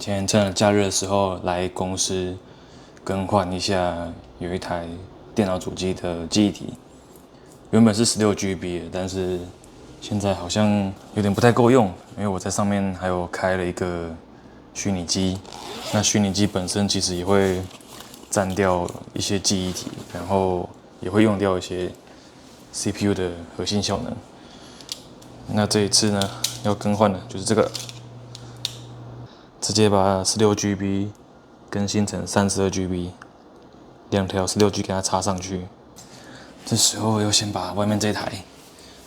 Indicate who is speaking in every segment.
Speaker 1: 今天趁着假日的时候来公司更换一下，有一台电脑主机的记忆体，原本是16GB 的，但是现在好像有点不太够用，因为我在上面还有开了一个虚拟机，那虚拟机本身其实也会占掉一些记忆体，然后也会用掉一些 CPU 的核心效能。那这一次呢，要更换的就是这个。直接把16GB 更新成32GB， 两条16G 给它插上去。这时候要先把外面这台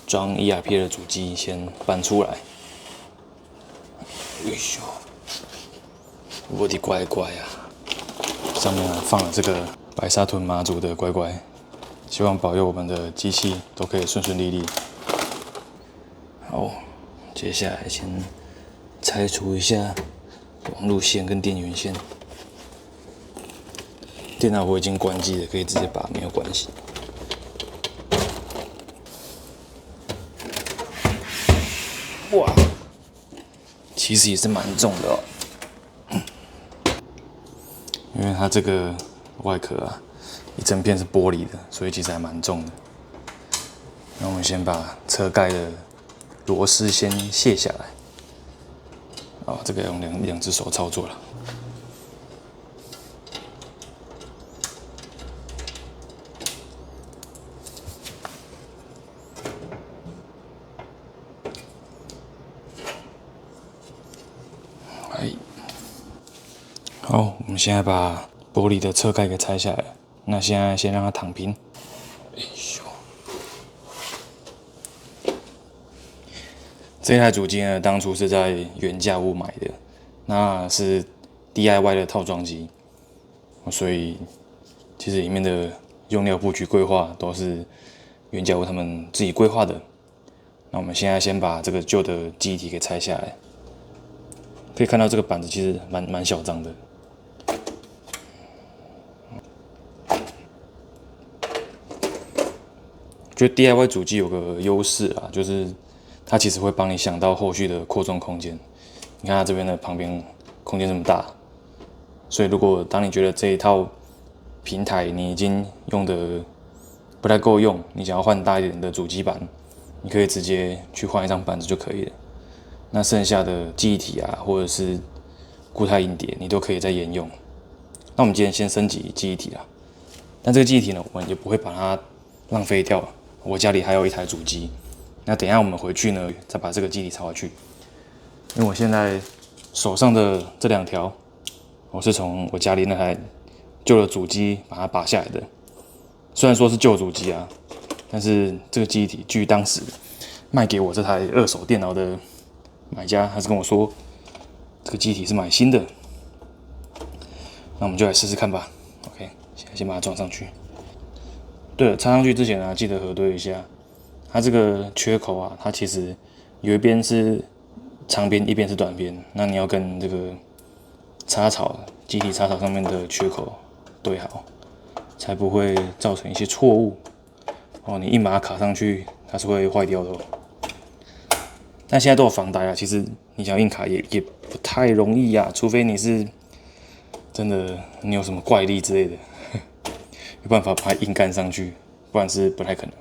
Speaker 1: 装 ERP 的主机先搬出来。哎呦，我的乖乖啊！上面放了这个白沙屯妈祖的乖乖，希望保佑我们的机器都可以顺顺利利。好，接下来先拆除一下网路线跟电源线，电脑我已经关机了，可以直接拔，没有关系。哇，其实也是蛮重的哦，因为它这个外壳啊，一整片是玻璃的，所以其实还蛮重的。那我们先把车盖的螺丝先卸下来。哦，这个要用两只手操作了。好，我们现在把玻璃的车盖给拆下来。那现在先让它躺平。这台主机呢，当初是在原价屋买的，那是 DIY 的套装机，所以其实里面的用料布局规划都是原价屋他们自己规划的。那我们现在先把这个旧的记忆体给拆下来，可以看到这个板子其实蛮小张的。觉得 DIY 主机有个优势啊，就是它其实会帮你想到后续的扩充空间。你看它这边的旁边空间这么大，所以如果当你觉得这一套平台你已经用的不太够用，你想要换大一点的主机板，你可以直接去换一张板子就可以了。那剩下的记忆体啊，或者是固态硬碟，你都可以再沿用。那我们今天先升级记忆体啦，但这个记忆体呢，我们也不会把它浪费掉。我家里还有一台主机，那等一下我们回去呢，再把这个记忆体插回去。因为我现在手上的这两条，我是从我家里那台旧的主机把它拔下来的。虽然说是旧主机啊，但是这个记忆体据当时卖给我这台二手电脑的买家，还是跟我说这个记忆体是买新的。那我们就来试试看吧。OK， 现在先把它装上去。对了，插上去之前啊，记得核对一下，它这个缺口啊，它其实有一边是长边，一边是短边，那你要跟这个插槽、机体插槽上面的缺口对好，才不会造成一些错误。哦，你硬把它卡上去，它是会坏掉的哦。但现在都有防呆啊，其实你想要硬卡也不太容易啊，除非你是真的你有什么怪力之类的。有办法把它硬干上去，不然是不太可能。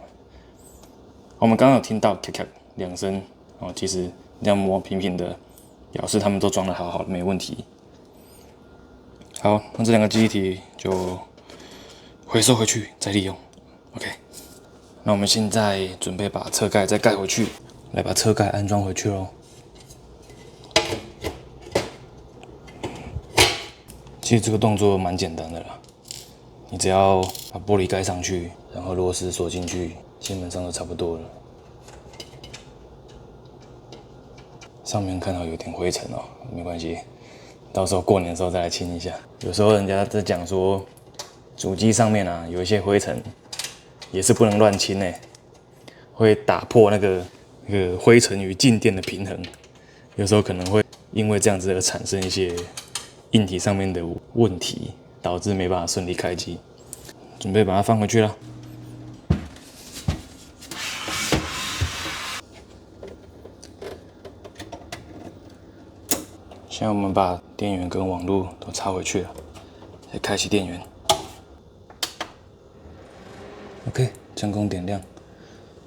Speaker 1: 我们刚刚有听到咔咔两声哦，其实这样磨平平的，表示他们都装得好好的，没问题。好，那这两个记忆体就回收回去再利用。OK， 那我们现在准备把车盖再盖回去，来把车盖安装回去咯。其实这个动作蛮简单的啦。你只要把玻璃盖上去，然后螺丝锁进去，基本上都差不多了。上面看到有点灰尘哦，没关系，到时候过年的时候再来清一下。有时候人家在讲说，主机上面啊有一些灰尘，也是不能乱清诶，会打破那个灰尘与静电的平衡。有时候可能会因为这样子而产生一些硬体上面的问题。导致没办法顺利开机，准备把它放回去了。现在我们把电源跟网络都插回去了，再开启电源。OK， 成功点亮。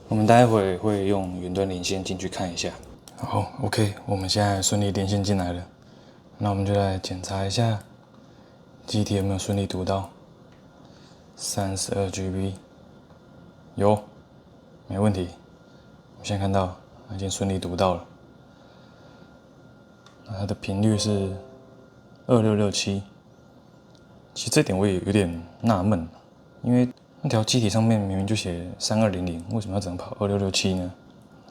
Speaker 1: 我们待会会用云端连线进去看一下。好 ，OK， 我们现在顺利连线进来了。那我们就来检查一下机体有没有顺利读到。32GB， 有，没问题。我现在看到已经顺利读到了。那它的频率是2667。其实这点我也有点纳闷，因为那条机体上面明明就写3200，为什么要只能跑2667呢？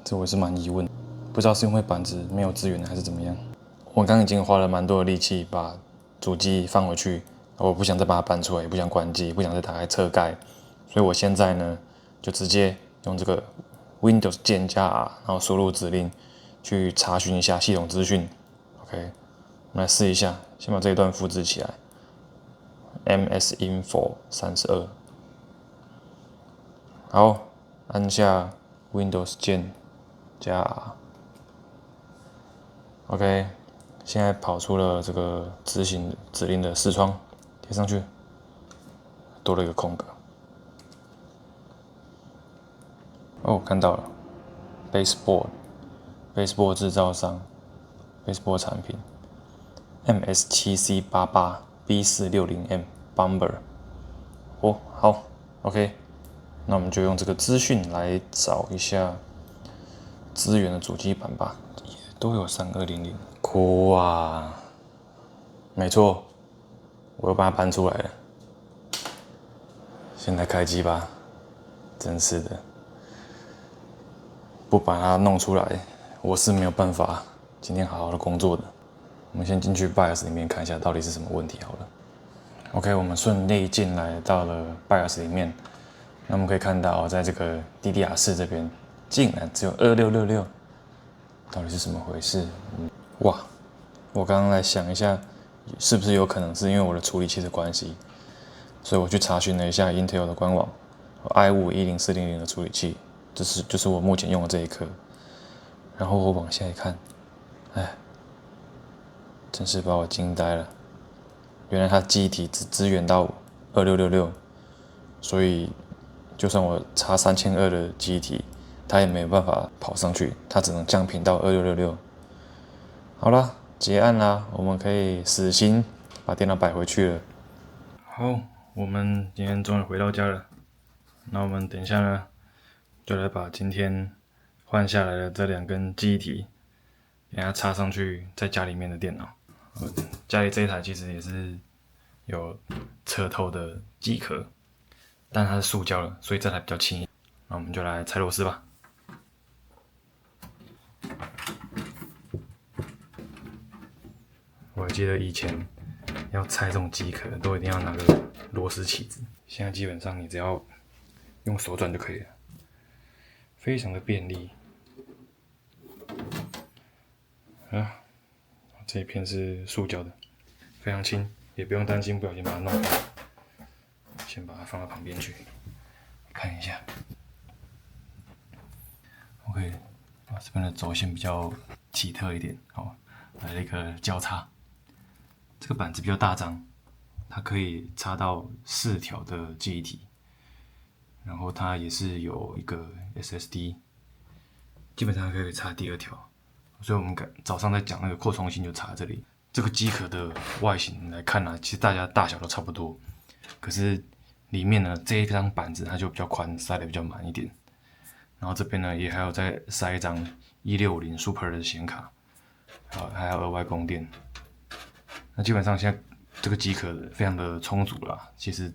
Speaker 1: 这我也是蛮疑问，不知道是因为板子没有资源还是怎么样。我刚刚已经花了蛮多的力气把主机放回去，我不想再把它搬出来，也不想关机，不想再打开车盖，所以我现在呢就直接用这个 Windows 键加 R， 然后输入指令去查询一下系统资讯。OK， 我们来试一下，先把这一段复制起来。MSInfo 32，好，按下 Windows 键加 R，OK， 现在跑出了这个执行指令的视窗，贴上去，多了一个空格。哦，看到了 ，Baseboard 制造商 ，Baseboard 产品 MS7C88B460M Bomber。哦，好 ，OK， 那我们就用这个资讯来找一下资源的主机板吧，也都有3200。酷啊！没错，我又把它搬出来了。现在开机吧，真是的，不把它弄出来，我是没有办法今天好好的工作的。我们先进去 BIOS 里面看一下到底是什么问题好了。OK， 我们顺利进来到了 BIOS 里面，那我们可以看到，在这个 DDR4 这边竟然只有2666，到底是什么回事？哇！我刚刚来想一下，是不是有可能是因为我的处理器的关系，所以我去查询了一下 Intel 的官网 ，i5-10400的处理器，就是我目前用的这一颗。然后我往下一看，哎，真是把我惊呆了。原来它记忆体只支援到2666，所以就算我插3200的记忆体，它也没有办法跑上去，它只能降频到2666。好了，结案啦，我们可以死心把电脑摆回去了。好，我们今天终于回到家了。那我们等一下呢，就来把今天换下来的这2根记忆体，给它插上去在家里面的电脑。家里这一台其实也是有车头的机壳，但它是塑胶的，所以这台比较轻。那我们就来拆螺丝吧。我还记得以前要拆这种机壳，都一定要拿个螺丝起子，现在基本上你只要用手转就可以了，非常的便利。啊，这一片是塑胶的，非常轻，也不用担心不小心把它弄坏。先把它放到旁边去，看一下。OK， 这边的轴线比较奇特一点，好，来了一个交叉。这个板子比较大张，它可以插到4条的记忆体，然后它也是有一个 SSD， 基本上可以插第2条。所以我们早上在讲那个扩充性就插在这里。这个机壳的外形来看呢，其实大家大小都差不多，可是里面呢这一张板子它就比较宽，塞得比较满一点。然后这边呢也还有再塞一张1650 Super 的显卡，还有额外供电。那基本上现在这个机壳非常的充足啦，其实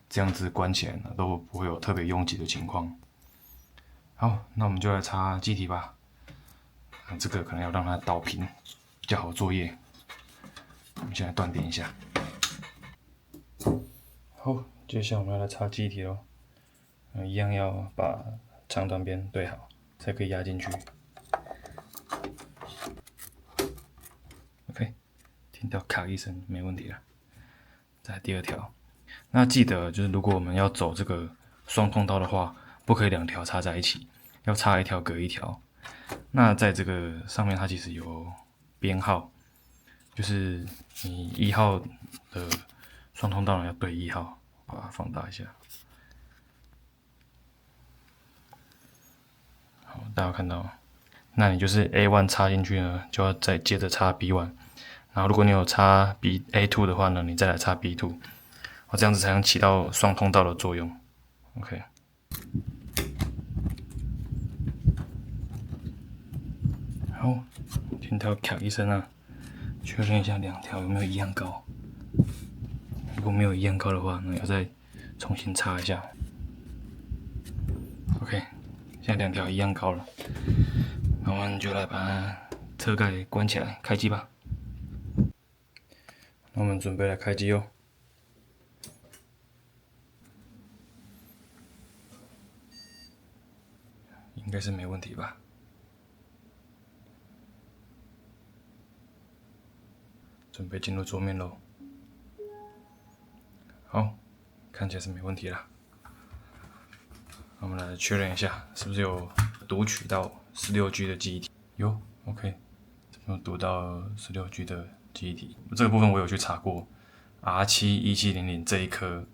Speaker 1: 这样子关起来呢都不会有特别拥挤的情况。好，那我们就来插机体吧。这个可能要让它倒平，比较好作业。我们现在断电一下。好，接下来我们要来插机体咯。一样要把长短边对好，才可以压进去。OK， 听到咔一声，没问题了。再来第2条，那记得就是如果我们要走这个双通道的话，不可以2条插在一起，要插1条隔1条。那在这个上面，它其实有编号，就是你1号的双通道要对1号，把它放大一下。好，大家有看到吗？那你就是 A1 插进去呢，就要再接着插 B1。然后如果你有插 A2 的话呢，你再来插 B2，这样子才能起到双通道的作用。OK。好，听到咔一声啊，确认一下2条有没有一样高。如果没有一样高的话，那要再重新插一下。OK， 现在2条一样高了，那我们就来把车盖关起来，开机吧。那我们准备来开机哦。应该是没问题吧？准备进入桌面喽。好，看起来是没问题啦。我们来确认一下，是不是有读取到16G 的记忆体？有 ，OK， 有读到16G 的记忆体。这个部分我有去查过 ，R71700 这一颗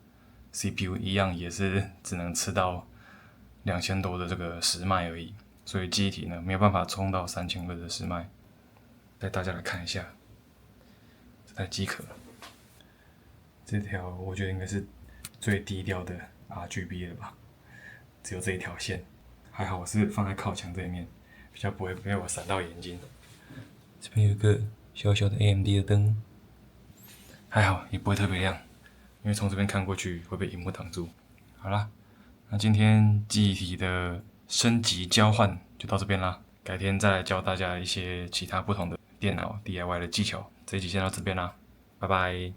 Speaker 1: CPU 一样也是只能吃到2000多的这个时脉而已，所以记忆体呢没有办法冲到3200的时脉。带大家来看一下这台机壳，这条我觉得应该是最低调的 RGB 了吧。只有这一条线，还好我是放在靠墙这一面，比较不会被我闪到眼睛。这边有一个小小的 AMD 的灯，还好也不会特别亮，因为从这边看过去会被萤幕挡住。好啦，那今天记忆体的升级交换就到这边啦，改天再来教大家一些其他不同的电脑 DIY 的技巧。这一集先到这边啦，拜拜。